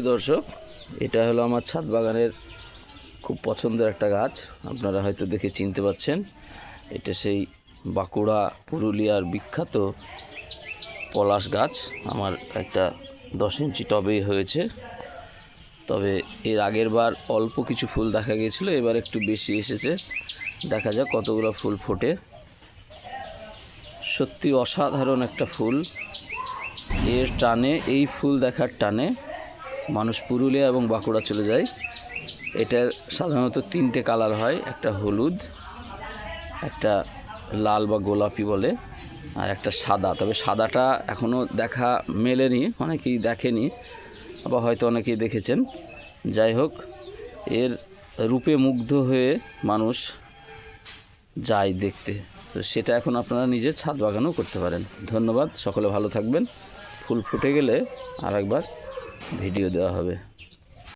দর্শক, এটা হলো আমার ছাদ বাগানের খুব পছন্দের একটা গাছ। আপনারা হয়তো দেখে চিনতে পারছেন, এটা সেই বাঁকুড়া পুরুলিয়ার বিখ্যাত পলাশ গাছ। আমার একটা 10 ইঞ্চি টবেই হয়েছে। তবে এর আগের বার অল্প কিছু ফুল দেখা গিয়েছিল, এবার একটু বেশি এসেছে। দেখা যাক কতগুলো ফুল ফোটে। সত্যি অসাধারণ একটা ফুল। এর টানে, এই ফুল দেখার টানে মানুষ পুরুলিয়া এবং বাঁকুড়া চলে যায়। এটার সাধারণত 3টে কালার হয়, একটা হলুদ, একটা লাল বা গোলাপি বলে, আর একটা সাদা। তবে সাদাটা এখনও দেখা মেলেনি, অনেকেই দেখেনি, আবার হয়তো অনেকেই দেখেছেন। যাই হোক, এর রূপে মুগ্ধ হয়ে মানুষ যায় দেখতে। তো সেটা এখন আপনারা নিজের ছাদ বাগানও করতে পারেন। ধন্যবাদ, সকলে ভালো থাকবেন। ফুল ফুটে গেলে আর একবার ভিডিও দেওয়া হবে।